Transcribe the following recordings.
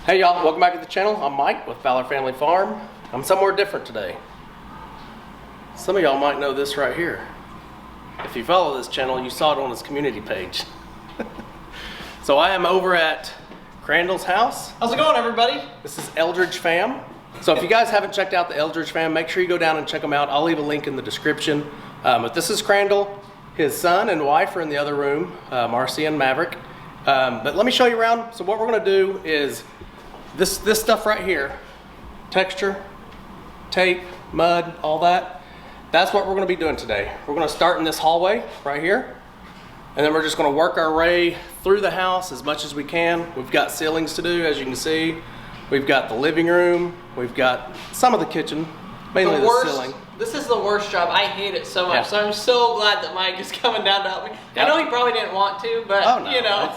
Hey y'all, welcome back to the channel. I'm Mike with Fowler Family Farm. I'm somewhere different today. Some of y'all might know this right here. If you follow this channel, you saw it on his community page. So I am over at Crandall's house. How's it going, everybody? This is Eldredge Fam. So if you guys haven't checked out the Eldredge Fam, make sure you go down and check them out. I'll leave a link in the description. But this is Crandall. His son and wife are in the other room, Marcy and Maverick. But let me show you around. So what we're gonna do is this stuff right here, texture, tape, mud, all that, that's what we're gonna be doing today. We're gonna start in this hallway right here, and then we're just gonna work our way through the house as much as we can. We've got ceilings to do, as you can see. We've got the living room, we've got some of the kitchen, mainly the ceiling. This is the worst job. I hate it so much. Yeah. So I'm so glad that Mike is coming down to help me. Yep. I know he probably didn't want to, but oh, no. you know.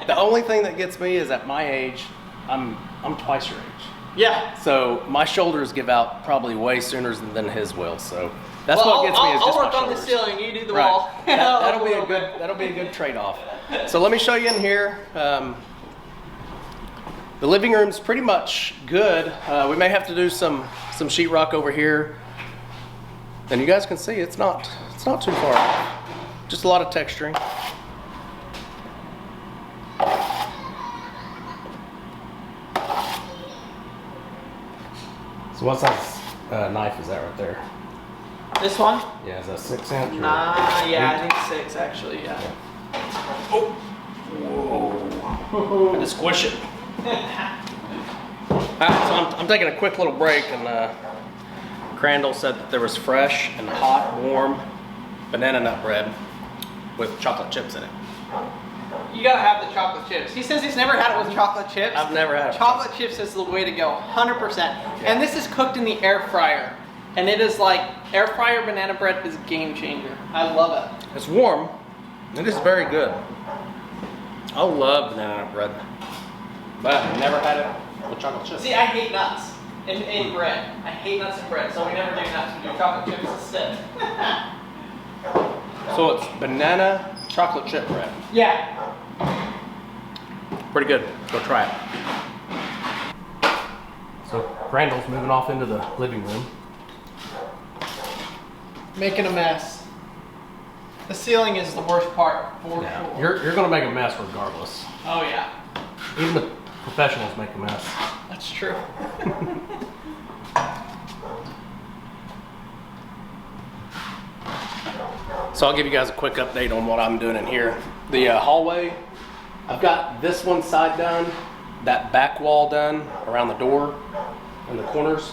The only thing that gets me is at my age, I'm twice your age. Yeah. So my shoulders give out probably way sooner than his will. So that's what gets me is just my shoulders. I'll work on the ceiling. You do the right. wall. That'll be a good trade-off. So let me show you in here. The living room's pretty much good. We may have to do some sheetrock over here. And you guys can see it's not too far off. Just a lot of texturing. So what size knife is that right there? This one? Yeah, is that 6 inch? Yeah, I think 6 actually, yeah. Oh! Whoa! Had to squish it. Alright, so I'm taking a quick little break, and Crandall said that there was fresh and hot, warm banana nut bread with chocolate chips in it. You gotta have the chocolate chips. He says he's never had it with chocolate chips. I've never had it. Chocolate chips is the way to go, 100%. And this is cooked in the air fryer. And it is like, air fryer banana bread is a game changer. I love it. It's warm. It is very good. I love banana nut bread. But I've never had it with chocolate chips. See, I hate nuts in bread. I hate nuts in bread, so we never do nuts. We do chocolate chips instead. So it's banana chocolate chip bread. Yeah. Pretty good. Go try it. So Crandall's moving off into the living room. Making a mess. The ceiling is the worst part, for sure. You're gonna make a mess regardless. Oh yeah. Even the professionals make a mess. That's true. So I'll give you guys a quick update on what I'm doing in here. The hallway, I've got this one side done, that back wall done around the door and the corners.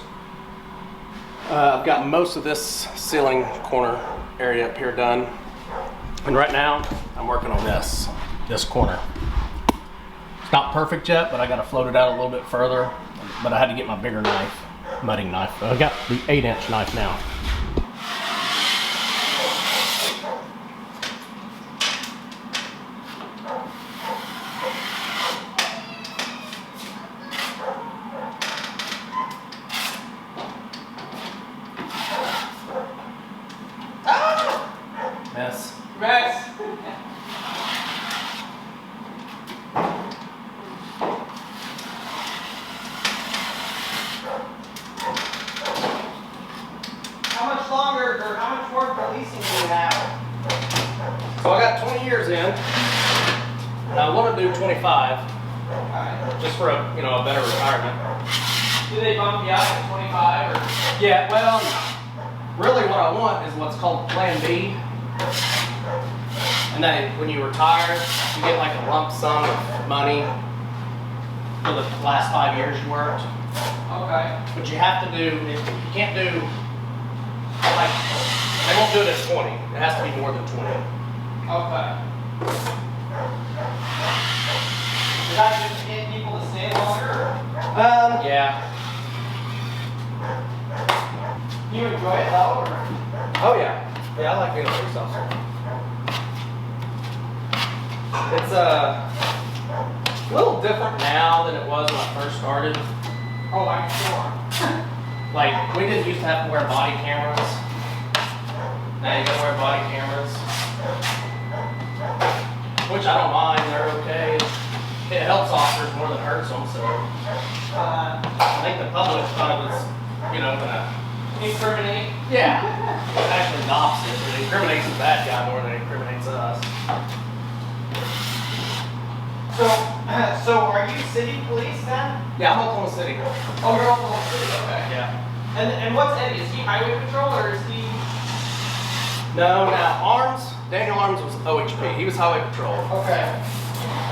I've got most of this ceiling corner area up here done. And right now, I'm working on this corner. It's not perfect yet, but I gotta float it out a little bit further. But I had to get my bigger knife, mudding knife. I got the 8-inch knife now. Mess. Mess. How much longer, or how much more for leasing do you have? So I got 20 years in, and I want to do 25, just for a better retirement. Do they bump you out at 25 or? Yeah, well, really what I want is what's called Plan B. And then when you retire, you get like a lump sum of money for the last 5 years you worked. Okay. But you have to do, you can't do, like, they won't do it at 20. It has to be more than 20. Okay. Is that just to get people to stay longer? Yeah. You enjoy it though, or? Oh yeah. Yeah, I like being a police officer. It's a little different now than it was when I first started. Oh, I'm sure. Like, we didn't used to have to wear body cameras. Now you gotta wear body cameras. Which I don't mind, they're okay. It helps officers more than hurts them. So I think the public thought it was, gonna Incriminate. yeah. Actually, the opposite. It incriminates the bad guy more than it incriminates us. So are you city police then? Yeah, I'm Oklahoma City. Oh, you're Oklahoma City. Okay. Yeah. And what's Eddie? Is he highway patrol or is he? No, now Daniel Arms was OHP. He was highway patrol. Okay.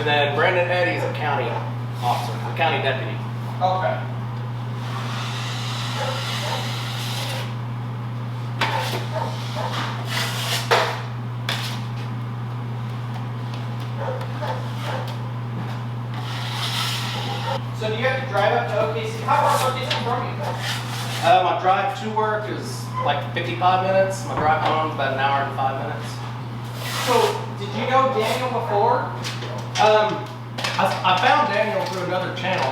And then Brandon Eddy's a county officer, a county deputy. Okay. So do you have to drive up to OKC? How far is OKC from you? My drive to work is like 55 minutes. My drive home is about an hour and 5 minutes. So did you know Daniel before? I found Daniel through another channel.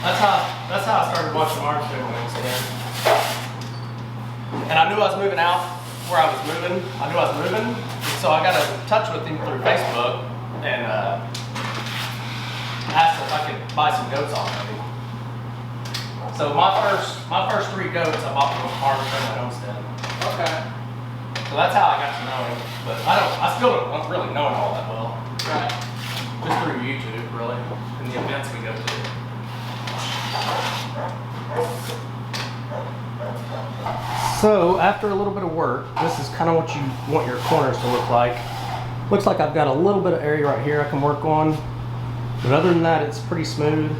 That's how I started watching Arms doing things again. And I knew I was moving out where I was moving. I knew I was moving, so I got in touch with him through Facebook and asked if I could buy some goats off of him. So my first 3 goats I bought from Arms from my homestead. Okay. So that's how I got to know him. But I still don't really know him all that well. Right. Just through YouTube, really, and the events we go to. So after a little bit of work, this is kind of what you want your corners to look like. Looks like I've got a little bit of area right here I can work on. But other than that, it's pretty smooth.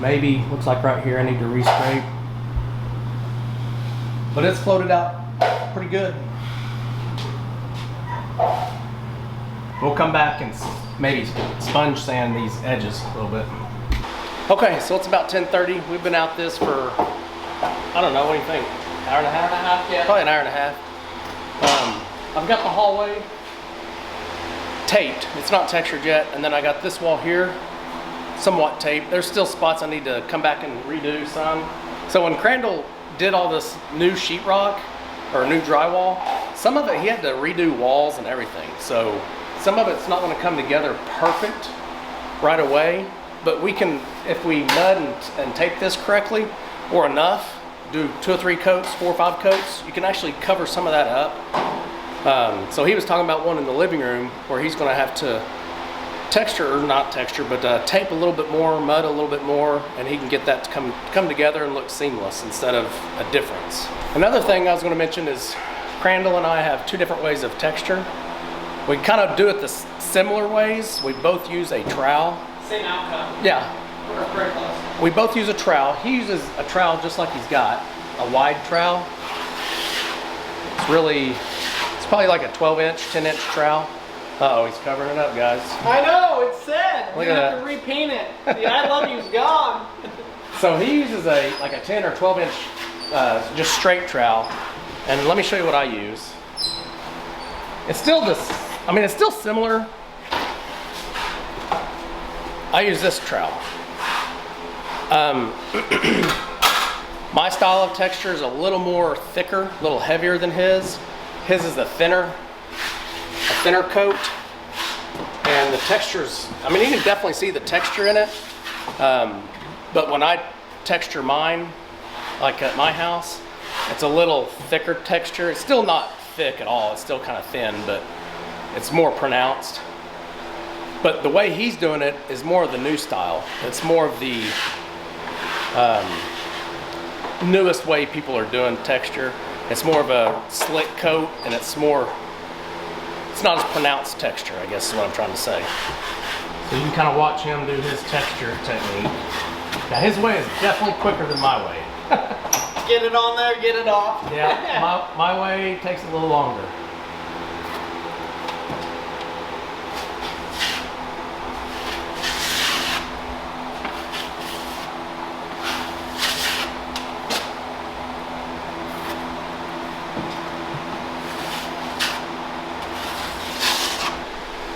Maybe, looks like right here I need to re-scrape. But it's floated out pretty good. We'll come back and maybe sponge sand these edges a little bit. Okay, so it's about 10:30. We've been out this for, I don't know, what do you think? Hour and a half? Yeah. Probably an hour and a half. I've got the hallway taped. It's not textured yet. And then I got this wall here, somewhat taped. There's still spots I need to come back and redo some. So when Crandall did all this new sheetrock or new drywall, some of it he had to redo walls and everything. So some of it's not going to come together perfect right away, but we can, if we mud and tape this correctly or enough, do 2 or 3 coats, 4 or 5 coats, you can actually cover some of that up. So he was talking about one in the living room where he's going to have to texture, or not texture, but tape a little bit more, mud a little bit more, and he can get that to come together and look seamless instead of a difference. Another thing I was going to mention is Crandall and I have 2 different ways of texture. We kind of do it the similar ways. We both use a trowel. Same outcome. Yeah. We're very close. We both use a trowel. He uses a trowel just like he's got, a wide trowel. It's probably like a 12-inch, 10-inch trowel. Uh-oh, he's covering it up, guys. I know, it's sad. Look We at have that. to repaint it. The I love you's gone. So he uses like a 10 or 12-inch just straight trowel. And let me show you what I use. It's still it's still similar. I use this trowel. My style of texture is a little more thicker, a little heavier than his. His is a thinner coat. And the textures, you can definitely see the texture in it. But when I texture mine, like at my house, it's a little thicker texture. It's still not thick at all. It's still kind of thin, but it's more pronounced. But the way he's doing it is more of the new style. It's more of the newest way people are doing texture. It's more of a slick coat, and it's not as pronounced texture, I guess is what I'm trying to say. So you can kind of watch him do his texture technique. Now his way is definitely quicker than my way. Get it on there, get it off. Yeah, my way takes a little longer.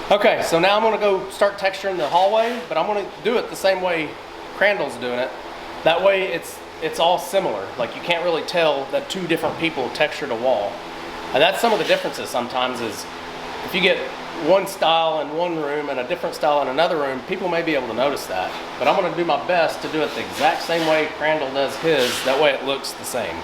Okay, so now I'm going to go start texturing the hallway, but I'm going to do it the same way Crandall's doing it. That way it's all similar. Like you can't really tell that 2 different people textured a wall. And that's some of the differences sometimes is if you get one style in one room and a different style in another room, people may be able to notice that. But I'm gonna do my best to do it the exact same way Crandall does his, that way it looks the same.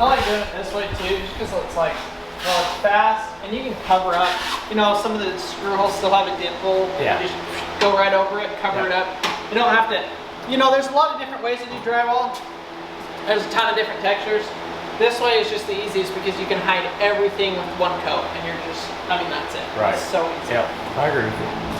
I like doing it this way too, just because it's like, well, it's fast, and you can cover up. You know, some of the screw holes still have a dimple. Yeah. You just go right over it, cover it up. You don't have to, you know, there's a lot of different ways to do drywall. There's a ton of different textures. This way is just the easiest because you can hide everything with one coat, and you're just, I mean, that's it. Right. It's so easy. Yeah, I agree with you.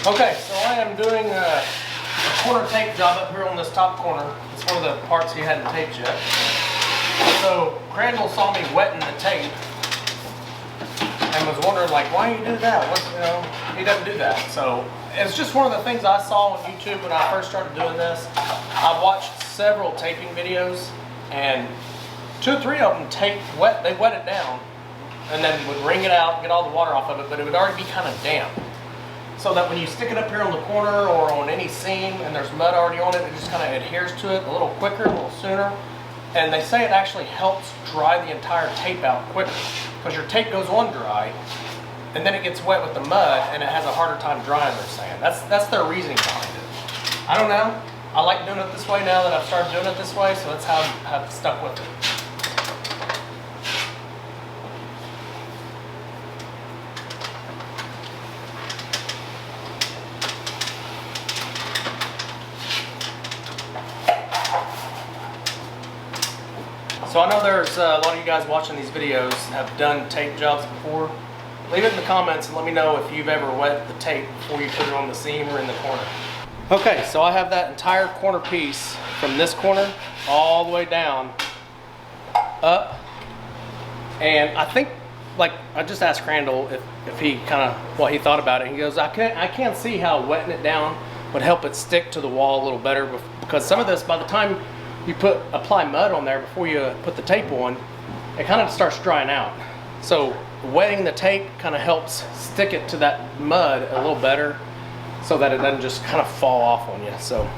Okay, so I am doing a corner tape job up here on this top corner. It's one of the parts he hadn't taped yet. So Crandall saw me wetting the tape and was wondering, like, why do you do that? What, you know, he doesn't do that. So it's just one of the things I saw on YouTube when I first started doing this. I watched several taping videos, and 2 or 3 of them they wet it down and then would wring it out and get all the water off of it, but it would already be kind of damp. So that when you stick it up here on the corner or on any seam and there's mud already on it, it just kind of adheres to it a little quicker, a little sooner. And they say it actually helps dry the entire tape out quicker, because your tape goes on dry and then it gets wet with the mud and it has a harder time drying, they're saying. That's their reasoning behind it. I don't know. I like doing it this way now that I've started doing it this way, so that's how I've stuck with it. So I know there's a lot of you guys watching these videos have done tape jobs before. Leave it in the comments and let me know if you've ever wet the tape before you put it on the seam or in the corner. Okay, so I have that entire corner piece from this corner all the way down, up, and I think, like, I just asked Crandall if he kind of, what he thought about it. He goes, I can't see how wetting it down would help it stick to the wall a little better, because some of this, by the time you apply mud on there before you put the tape on, it kind of starts drying out. So wetting the tape kind of helps stick it to that mud a little better, so that it doesn't just kind of fall off on you. So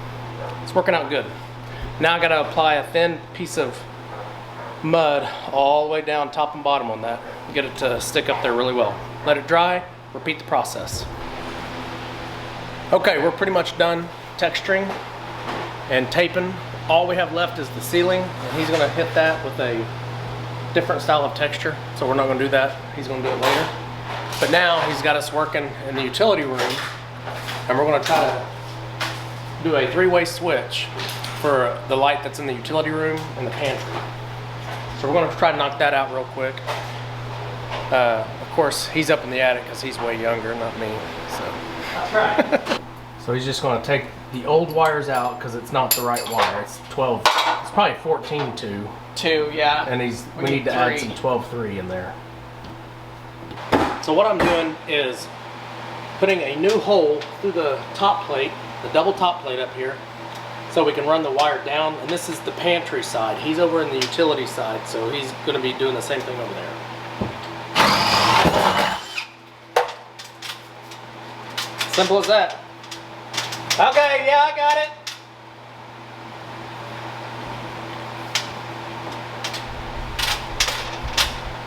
it's working out good. Now I got to apply a thin piece of mud all the way down top and bottom on that, get it to stick up there really well. Let it dry, repeat the process. Okay, we're pretty much done texturing and taping. All we have left is the ceiling, and he's going to hit that with a different style of texture, so we're not going to do that. He's going to do it later. But now he's got us working in the utility room, and we're going to try to do a 3-way switch for the light that's in the utility room and the pantry. So we're going to try to knock that out real quick. Of course, he's up in the attic because he's way younger, not me. So. That's right. So he's just going to take the old wires out because it's not the right wire. It's 12. It's probably 14-2. 2, yeah. And we need to 3. add some 12-3 in there. So what I'm doing is putting a new hole through the top plate, the double top plate up here, so we can run the wire down. And this is the pantry side. He's over in the utility side, so he's going to be doing the same thing over there. Simple as that. Okay, yeah, I got it.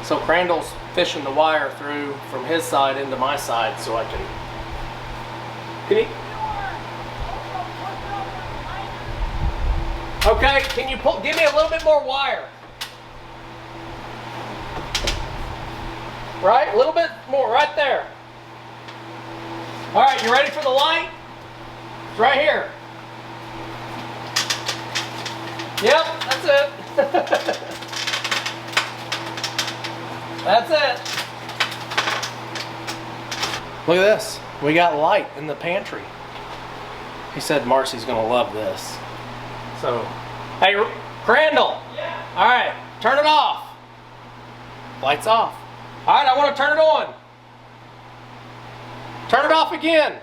So Crandall's fishing the wire through from his side into my side so I can he? Okay, can you give me a little bit more wire? Right, a little bit more, right there. All right, you ready for the light? It's right here. Yep, that's it. That's it. Look at this. We got light in the pantry. He said Marcy's gonna love this. So, hey, Crandall. Yeah. All right, turn it off. Lights off. All right, I want to turn it on. Turn it off again.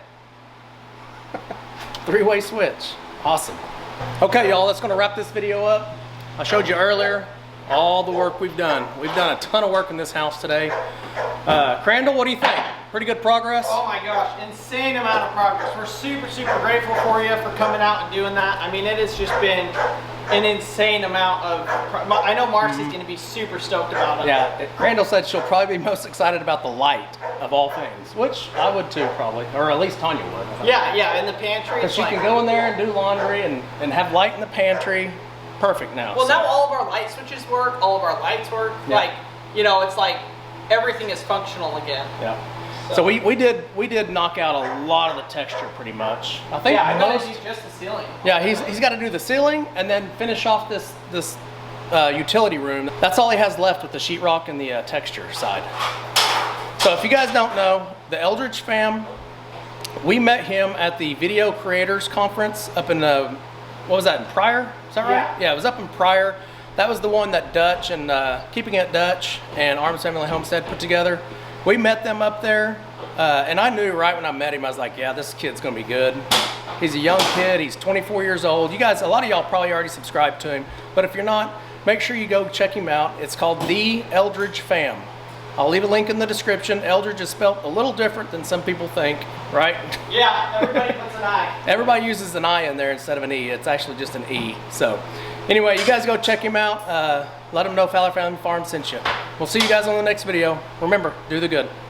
Three-way switch. Awesome. Okay, y'all, that's gonna wrap this video up. I showed you earlier all the work we've done. We've done a ton of work in this house today. Crandall, what do you think? Pretty good progress? Oh my gosh, insane amount of progress. We're super, super grateful for you for coming out and doing that. I mean, it has just been an insane amount of, I know Marcy's gonna be super stoked about it. Yeah, Crandall said she'll probably be most excited about the light of all things, which I would too probably, or at least Tanya would. Yeah, in the pantry. Because she can go in there and do laundry and have light in the pantry. Perfect now. Well, now all of our light switches work, all of our lights work. Yeah. Like, you know, it's like everything is functional again. Yeah. So we did knock out a lot of the texture pretty much. I think I gotta most. do just the ceiling. Yeah, he's got to do the ceiling and then finish off this utility room. That's all he has left with the sheetrock and the texture side. So if you guys don't know, the Eldredge Fam, we met him at the Video Creators Conference up in what was that, in Pryor? Is that right? Yeah, it was up in Pryor. That was the one that Dutch and Keeping It Dutch and Arms Family Homestead put together. We met them up there, and I knew right when I met him, I was like, yeah, this kid's gonna be good. He's a young kid, he's 24 years old. You guys, a lot of y'all probably already subscribed to him, but if you're not, make sure you go check him out. It's called The Eldredge Fam. I'll leave a link in the description. Eldredge is spelled a little different than some people think, right? Yeah, everybody puts an I. Everybody uses an I in there instead of an E. It's actually just an E. So anyway, you guys go check him out. Let him know Fowler Family Farm sent you. We'll see you guys on the next video. Remember, do the good.